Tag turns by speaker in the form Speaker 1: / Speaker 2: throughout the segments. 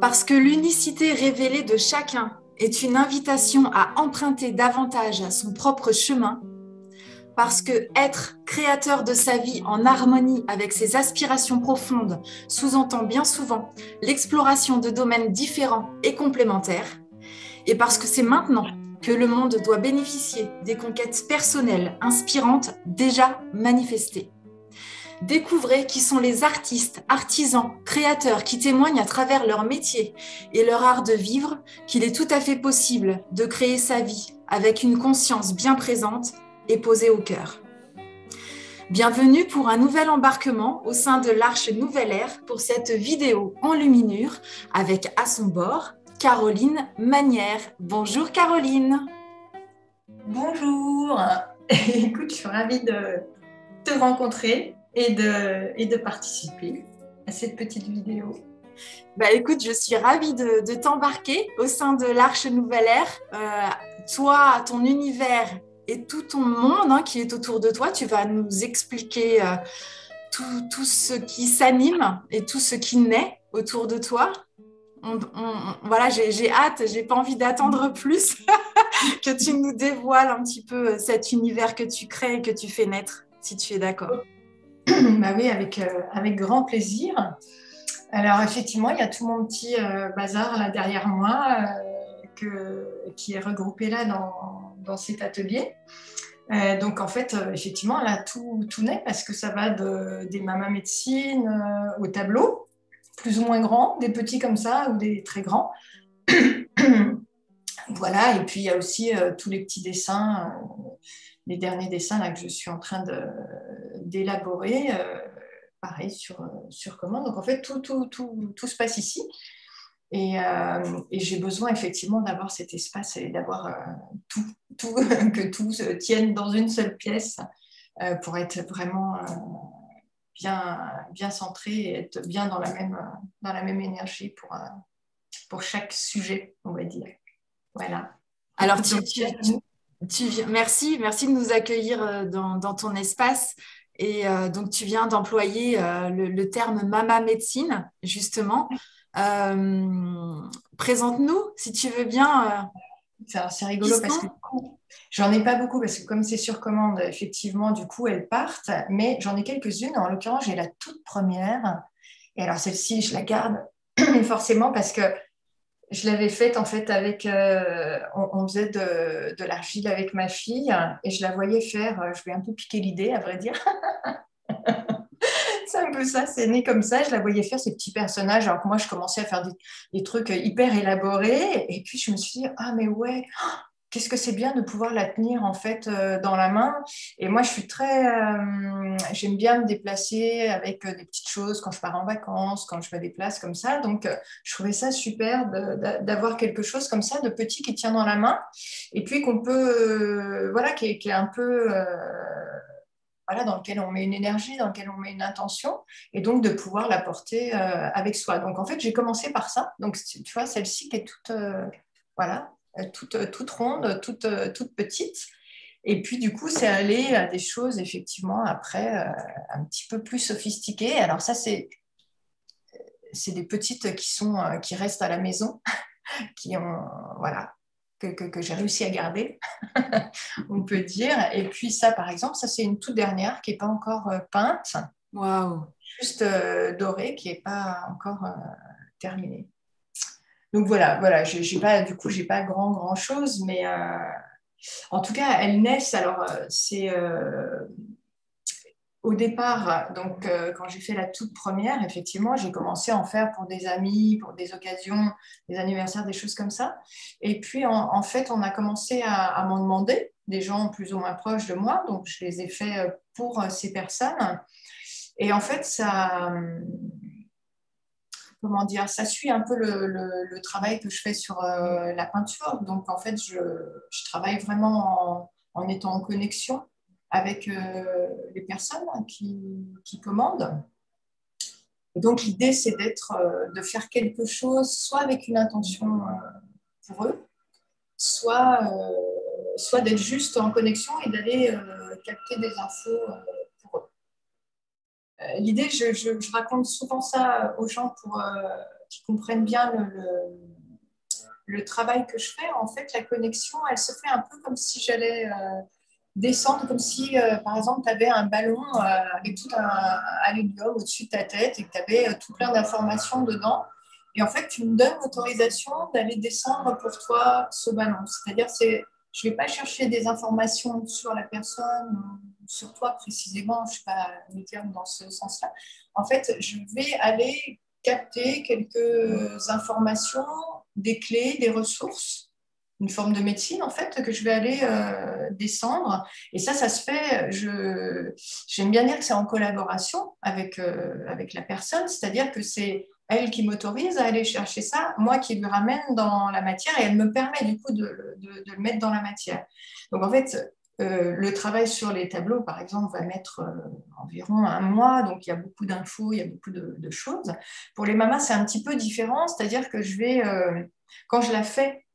Speaker 1: Parce que l'unicité révélée de chacun est une invitation à emprunter davantage son propre chemin, parce que être créateur de sa vie en harmonie avec ses aspirations profondes sous-entend bien souvent l'exploration de domaines différents et complémentaires, et parce que c'est maintenant que le monde doit bénéficier des conquêtes personnelles inspirantes déjà manifestées. Découvrez qui sont les artistes, artisans, créateurs qui témoignent à travers leur métier et leur art de vivre qu'il est tout à fait possible de créer sa vie avec une conscience bien présente et posée au cœur. Bienvenue pour un nouvel embarquement au sein de l'Arche Nouvelle Ère pour cette vidéo en luminure avec à son bord Caroline Manière. Bonjour Caroline.
Speaker 2: Bonjour, écoute, je suis ravie de te rencontrer et de participer à cette petite vidéo.
Speaker 1: Écoute, je suis ravie de t'embarquer au sein de l'Arche Nouvelle Ère. Toi, ton univers et tout ton monde qui est autour de toi, tu vas nous expliquer tout ce qui s'anime et tout ce qui naît autour de toi. Voilà, j'ai hâte, j'ai pas envie d'attendre plus que tu nous dévoiles un petit peu cet univers que tu crées et que tu fais naître, si tu es d'accord.
Speaker 2: Bah oui, avec grand plaisir. Alors effectivement, il y a tout mon petit bazar là derrière moi qui est regroupé là dans cet atelier. Donc en fait, effectivement, là, tout naît parce que ça va des mamas médecine au tableau, plus ou moins grands, des petits comme ça ou des très grands. Voilà, et puis il y a aussi tous les petits dessins, les derniers dessins là, que je suis en train d'élaborer, pareil, sur commande. Donc en fait, tout se passe ici. Et j'ai besoin effectivement d'avoir cet espace et d'avoir tout, que tout se tienne dans une seule pièce pour être vraiment bien centré et être bien dans la même énergie pour chaque sujet, on va dire. Voilà.
Speaker 1: Alors,
Speaker 2: Donc,
Speaker 1: merci de nous accueillir dans ton espace. Et donc, tu viens d'employer le terme mama médecine, justement. Euh, Présente-nous, si tu veux bien,
Speaker 2: c'est
Speaker 1: qui
Speaker 2: rigolo parce que du
Speaker 1: sont.
Speaker 2: coup, j'en ai pas beaucoup parce que comme c'est sur commande, effectivement, du coup, elles partent. Mais j'en ai quelques-unes. En l'occurrence, j'ai la toute première. Et alors, celle-ci, je la garde forcément parce que je l'avais faite en fait avec. On faisait de l'argile avec ma fille et je la voyais faire. Je lui ai un peu piqué l'idée, à vrai dire. C'est un peu ça, c'est né comme ça. Je la voyais faire ces petits personnages, alors que moi, je commençais à faire des trucs hyper élaborés. Et puis, je me suis dit, ah, mais ouais, qu'est-ce que c'est bien de pouvoir la tenir en fait dans la main. Et moi, je suis j'aime bien me déplacer avec des petites choses quand je pars en vacances, quand je me déplace comme ça. Donc, je trouvais ça super d'avoir quelque chose comme ça de petit qui tient dans la main et puis qu'on peut, voilà, qui est un peu voilà, dans lequel on met une énergie, dans lequel on met une intention, et donc de pouvoir la porter avec soi. Donc en fait, j'ai commencé par ça. Donc tu vois, celle-ci qui est toute, voilà, toute ronde, toute petite. Et puis du coup, c'est aller à des choses effectivement après un petit peu plus sophistiquées. Alors ça, c'est des petites qui restent à la maison, qui ont, voilà, que j'ai réussi à garder, on peut dire. Et puis ça, par exemple, ça c'est une toute dernière qui n'est pas encore peinte,
Speaker 1: Waouh!
Speaker 2: juste dorée, qui n'est pas encore terminée. Donc voilà, j'ai pas, du coup, j'ai pas grand chose, mais en tout cas, elles naissent. Alors, c'est au départ, donc quand j'ai fait la toute première, effectivement, j'ai commencé à en faire pour des amis, pour des occasions, des anniversaires, des choses comme ça. Et puis, en fait, on a commencé à m'en demander, des gens plus ou moins proches de moi. Donc, je les ai fait pour ces personnes. Et en fait, comment dire, ça suit un peu le travail que je fais sur la peinture. Donc, en fait, je travaille vraiment en étant en connexion avec les personnes qui commandent. Et donc, l'idée, c'est de faire quelque chose, soit avec une intention pour eux, soit d'être juste en connexion et d'aller capter des infos pour eux. L'idée, je raconte souvent ça aux gens qui comprennent bien le travail que je fais, en fait, la connexion, elle se fait un peu comme si j'allais descendre, comme si, par exemple, tu avais un ballon avec tout un aluminium au-dessus de ta tête et que tu avais tout plein d'informations dedans. Et en fait, tu me donnes l'autorisation d'aller descendre pour toi ce ballon. C'est-à-dire, je ne vais pas chercher des informations sur la personne, sur toi précisément, je ne suis pas le terme dans ce sens-là. En fait, je vais aller capter quelques informations, des clés, des ressources, une forme de médecine en fait que je vais aller descendre. Et ça se fait, j'aime bien dire que c'est en collaboration avec la personne, c'est-à-dire que c'est elle qui m'autorise à aller chercher ça, moi qui lui ramène dans la matière et elle me permet du coup de le mettre dans la matière. Donc en fait, le travail sur les tableaux, par exemple, va mettre environ un mois, donc il y a beaucoup d'infos, il y a beaucoup de choses. Pour les mamas, c'est un petit peu différent, c'est-à-dire que je vais, quand je la fais,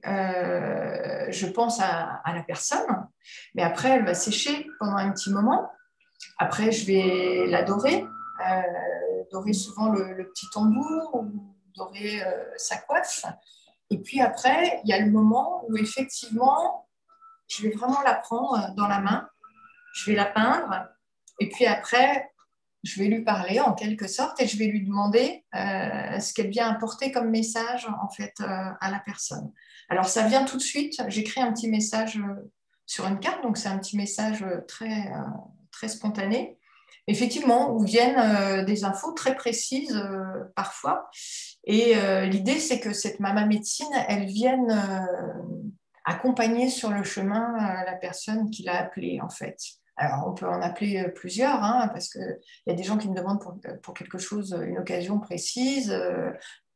Speaker 2: je pense à la personne, mais après, elle va sécher pendant un petit moment. Après, je vais la dorer, dorer souvent le petit tambour ou dorer sa coiffe. Et puis après, il y a le moment où effectivement, je vais vraiment la prendre dans la main, je vais la peindre, et puis après, je vais lui parler en quelque sorte et je vais lui demander ce qu'elle vient apporter comme message en fait à la personne. Alors ça vient tout de suite, j'écris un petit message sur une carte, donc c'est un petit message très spontané, effectivement, où viennent des infos très précises parfois. Et l'idée, c'est que cette maman médecine, elle vienne accompagner sur le chemin la personne qui l'a appelée en fait. Alors, on peut en appeler plusieurs, hein, parce qu'il y a des gens qui me demandent pour quelque chose, une occasion précise,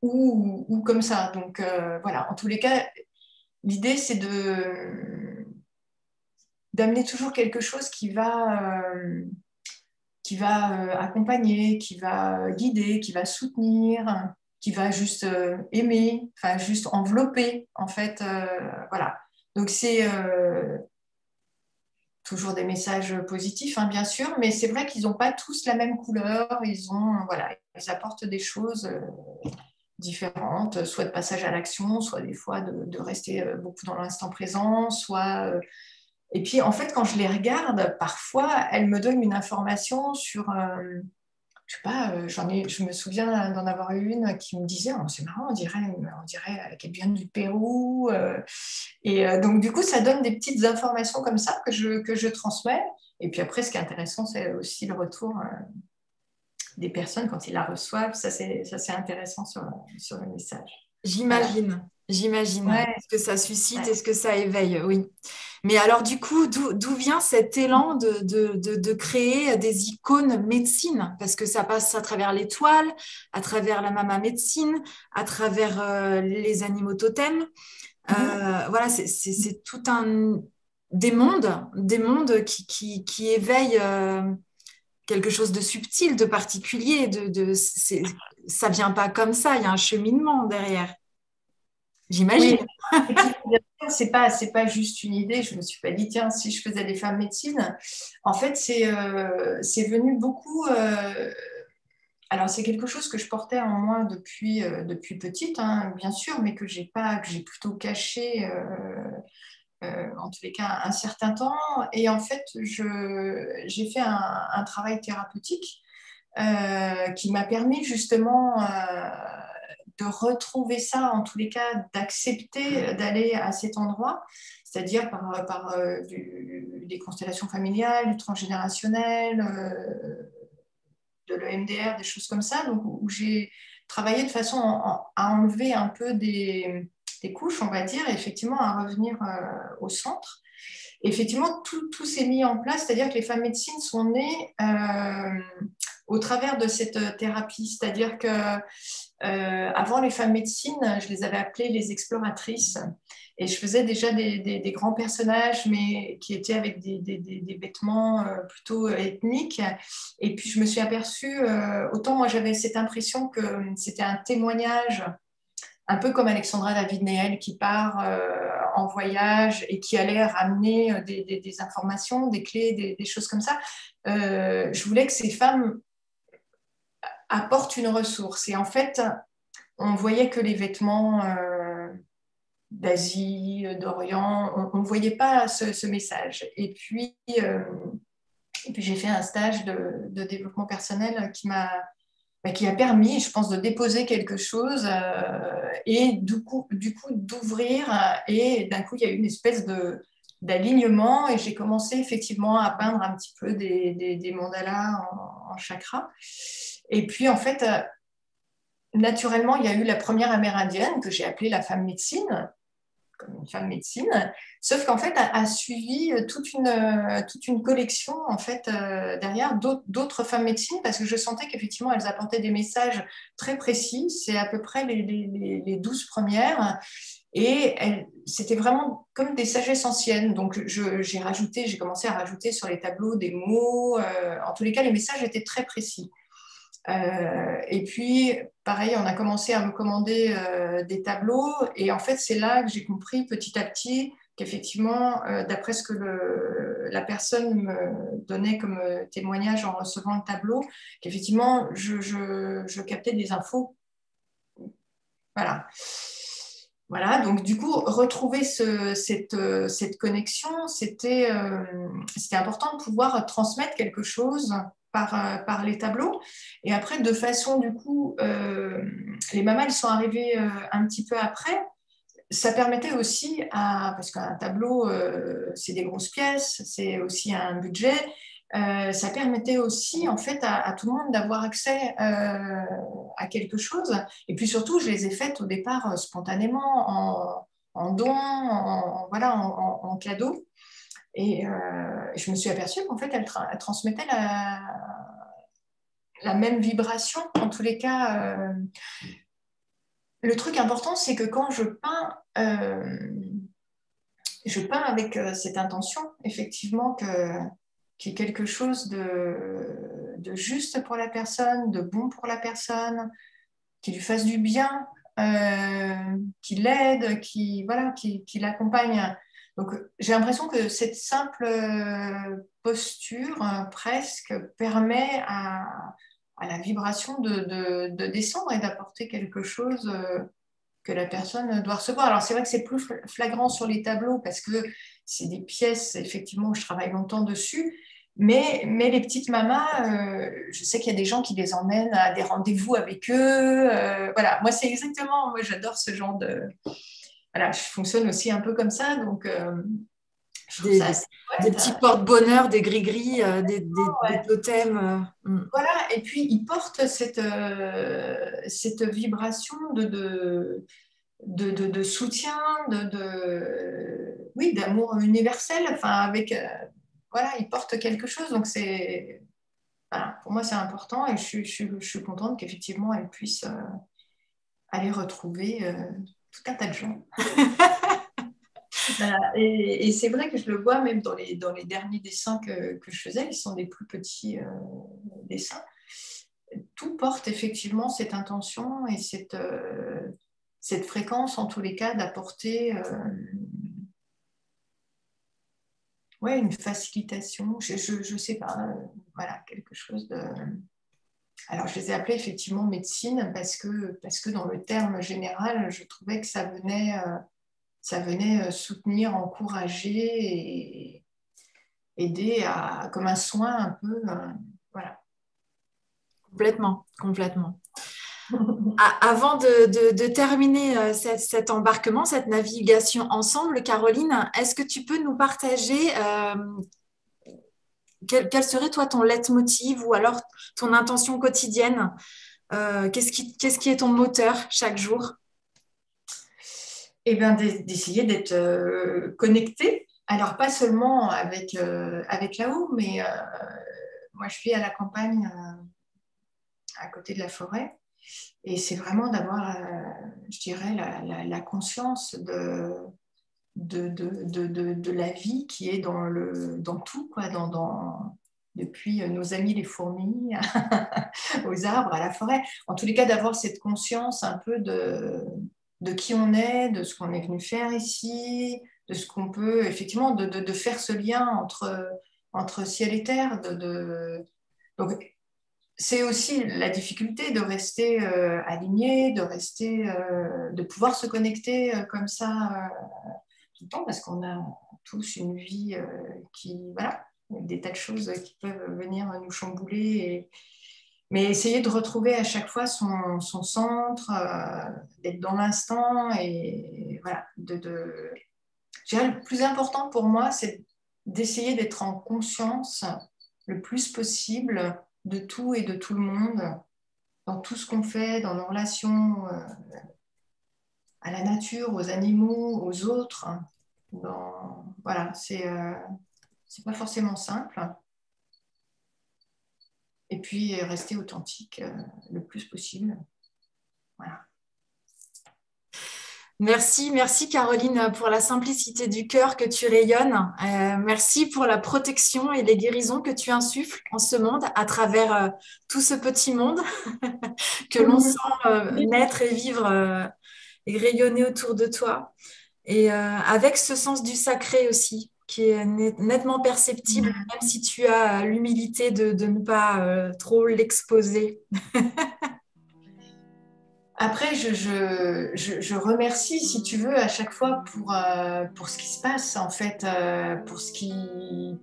Speaker 2: ou comme ça. Donc, voilà, en tous les cas, l'idée, c'est d'amener toujours quelque chose qui va accompagner, qui va guider, qui va soutenir, qui va juste aimer, enfin, juste envelopper, en fait. Voilà. Donc, c'est toujours des messages positifs, hein, bien sûr, mais c'est vrai qu'ils n'ont pas tous la même couleur. Voilà, ils apportent des choses différentes, soit de passage à l'action, soit des fois de rester beaucoup dans l'instant présent, soit. Et puis, en fait, quand je les regarde, parfois, elles me donnent une information sur. Je sais pas, je me souviens d'en avoir eu une qui me disait, oh, c'est marrant, on dirait qu'elle vient du Pérou. Et donc, du coup, ça donne des petites informations comme ça que je transmets. Et puis après, ce qui est intéressant, c'est aussi le retour des personnes quand ils la reçoivent. Ça, c'est intéressant sur le message. Voilà.
Speaker 1: J'imagine
Speaker 2: Ouais,
Speaker 1: ce que ça suscite
Speaker 2: ouais.
Speaker 1: et ce que ça éveille, oui. Mais alors, du coup, d'où vient cet élan de créer des icônes médecine? Parce que ça passe à travers l'étoile, à travers la mama médecine, à travers les animaux totems.
Speaker 2: Mhm.
Speaker 1: Voilà, c'est tout un des mondes qui éveillent quelque chose de subtil, de particulier. Ça vient pas comme ça, il y a un cheminement derrière,
Speaker 2: Oui,
Speaker 1: j'imagine.
Speaker 2: effectivement, bien sûr, c'est pas juste une idée. Je me suis pas dit, tiens, si je faisais des femmes médecine. En fait, c'est venu beaucoup. Alors, c'est quelque chose que je portais en moi depuis petite, hein, bien sûr, mais que j'ai plutôt caché, en tous les cas, un certain temps. Et en fait, j'ai fait un travail thérapeutique qui m'a permis justement de retrouver ça, en tous les cas, d'accepter d'aller à cet endroit, c'est-à-dire par des constellations familiales, du transgénérationnel, de l'EMDR, des choses comme ça, donc, où j'ai travaillé de façon à enlever un peu des couches, on va dire, et effectivement à revenir au centre. Et effectivement, tout s'est mis en place, c'est-à-dire que les femmes médecines sont nées au travers de cette thérapie, c'est-à-dire que avant les femmes médecines, je les avais appelées les exploratrices. Et je faisais déjà des grands personnages, mais qui étaient avec des vêtements plutôt ethniques. Et puis je me suis aperçue, autant moi j'avais cette impression que c'était un témoignage, un peu comme Alexandra David-Néel qui part en voyage et qui allait ramener des informations, des clés, des choses comme ça. Je voulais que ces femmes apportent une ressource. Et en fait, on voyait que les vêtements d'Asie, d'Orient, on ne voyait pas ce message. Et puis j'ai fait un stage de développement personnel qui a permis, je pense, de déposer quelque chose et du coup d'ouvrir. Et d'un coup, il y a eu une espèce d'alignement et j'ai commencé effectivement à peindre un petit peu des mandalas en chakra. Et puis, en fait, naturellement, il y a eu la première amérindienne que j'ai appelée la femme médecine, comme une femme médecine, sauf qu'en fait, a suivi toute une collection en fait, derrière d'autres femmes médecines parce que je sentais qu'effectivement, elles apportaient des messages très précis. C'est à peu près les 12 premières. Et c'était vraiment comme des sagesses anciennes. Donc, j'ai commencé à rajouter sur les tableaux des mots. En tous les cas, les messages étaient très précis. Et puis, pareil, on a commencé à me commander des tableaux. Et en fait, c'est là que j'ai compris petit à petit qu'effectivement, d'après ce que la personne me donnait comme témoignage en recevant le tableau, qu'effectivement, je captais des infos. Voilà. Voilà, donc du coup, retrouver cette connexion, c'était important de pouvoir transmettre quelque chose par les tableaux. Et après, de façon, du coup, les mamas, sont arrivées un petit peu après. Ça permettait aussi, parce qu'un tableau, c'est des grosses pièces, c'est aussi un budget, ça permettait aussi en fait à tout le monde d'avoir accès à quelque chose. Et puis surtout, je les ai faites au départ spontanément, en don, voilà, en cadeau. Et je me suis aperçue qu'en fait, elles transmettaient la même vibration. En tous les cas, le truc important, c'est que quand je peins avec cette intention, effectivement, qu'il y ait quelque chose de juste pour la personne, de bon pour la personne, qui lui fasse du bien, qui l'aide, voilà, qui l'accompagne. Donc, j'ai l'impression que cette simple posture, presque, permet à la vibration de descendre et d'apporter quelque chose que la personne doit recevoir. Alors, c'est vrai que c'est plus flagrant sur les tableaux parce que c'est des pièces, effectivement, où je travaille longtemps dessus. Mais les petites mamas, je sais qu'il y a des gens qui les emmènent à des rendez-vous avec eux. Voilà, moi, c'est exactement, moi, j'adore ce genre de... Voilà, je fonctionne aussi un peu comme ça, donc je trouve
Speaker 1: Des,
Speaker 2: ça
Speaker 1: des-
Speaker 2: assez
Speaker 1: des
Speaker 2: chouette.
Speaker 1: petits porte-bonheur, des gris-gris, des
Speaker 2: Ouais.
Speaker 1: totems.
Speaker 2: Voilà, et puis ils portent cette vibration de soutien, oui, d'amour universel. Enfin, voilà, ils portent quelque chose. Donc, voilà, pour moi, c'est important et je suis contente qu'effectivement, elles puissent aller retrouver tout un tas de gens. Voilà. Et c'est vrai que je le vois même dans les derniers dessins que je faisais, ils sont des plus petits dessins. Tout porte effectivement cette intention et cette fréquence, en tous les cas, d'apporter ouais, une facilitation, je sais pas, voilà, quelque chose de... Alors, je les ai appelés effectivement médecine parce que dans le terme général, je trouvais que ça venait soutenir, encourager et aider comme un soin un peu. Voilà.
Speaker 1: Complètement, complètement. Avant de terminer cet embarquement, cette navigation ensemble, Caroline, est-ce que tu peux nous partager quel serait toi ton leitmotiv ou alors ton intention quotidienne? Qu'est-ce qui est ton moteur chaque jour?
Speaker 2: Et bien, d'essayer d'être connecté. Alors, pas seulement avec là-haut, mais moi, je vis à la campagne, à côté de la forêt. Et c'est vraiment d'avoir, je dirais, la conscience de la vie qui est dans tout, quoi, depuis nos amis les fourmis aux arbres, à la forêt. En tous les cas, d'avoir cette conscience un peu de qui on est, de ce qu'on est venu faire ici, de ce qu'on peut, effectivement, de faire ce lien entre ciel et terre. Donc, c'est aussi la difficulté de rester aligné, de pouvoir se connecter comme ça tout le temps, parce qu'on a tous une vie voilà, des tas de choses qui peuvent venir nous chambouler. Mais essayer de retrouver à chaque fois son centre, d'être dans l'instant et voilà. Je dirais, le plus important pour moi, c'est d'essayer d'être en conscience le plus possible de tout et de tout le monde, dans tout ce qu'on fait, dans nos relations à la nature, aux animaux, aux autres. Voilà, c'est pas forcément simple. Et puis rester authentique le plus possible. Voilà.
Speaker 1: Merci, merci Caroline pour la simplicité du cœur que tu rayonnes. Merci pour la protection et les guérisons que tu insuffles en ce monde à travers tout ce petit monde que l'on sent naître et vivre et rayonner autour de toi. Et avec ce sens du sacré aussi, qui est nettement perceptible, même si tu as l'humilité de ne pas trop l'exposer.
Speaker 2: Après, je remercie, si tu veux, à chaque fois pour ce qui se passe, en fait, pour ce qui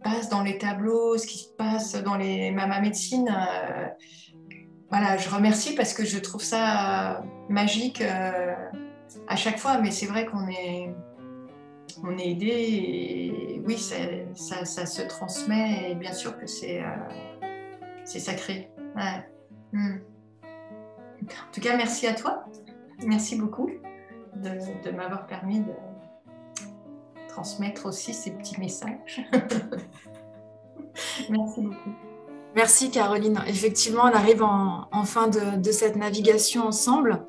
Speaker 2: passe dans les tableaux, ce qui se passe dans les Mama Médecine. Voilà, je remercie parce que je trouve ça magique à chaque fois, mais c'est vrai on est aidé et oui, ça se transmet et bien sûr que c'est sacré. Ouais. En tout cas, merci à toi. Merci beaucoup de m'avoir permis de transmettre aussi ces petits messages. Merci beaucoup.
Speaker 1: Merci Caroline. Effectivement, on arrive en fin de cette navigation ensemble,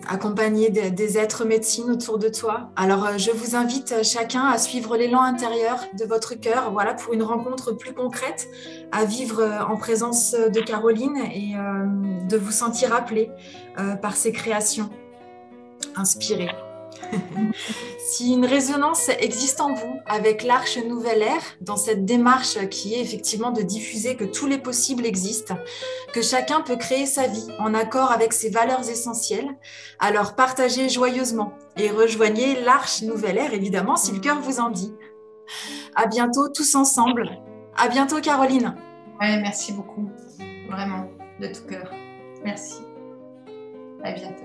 Speaker 1: accompagnée des êtres médecine autour de toi. Alors, je vous invite chacun à suivre l'élan intérieur de votre cœur, voilà, pour une rencontre plus concrète, à vivre en présence de Caroline et de vous sentir appelé par ses créations, inspirées. Si une résonance existe en vous avec l'Arche Nouvelle Ère, dans cette démarche qui est effectivement de diffuser que tous les possibles existent, que chacun peut créer sa vie en accord avec ses valeurs essentielles, alors partagez joyeusement et rejoignez l'Arche Nouvelle Ère, évidemment, si le cœur vous en dit. À bientôt tous ensemble. À bientôt Caroline.
Speaker 2: Ouais, merci beaucoup, vraiment, de tout cœur. Merci. À bientôt.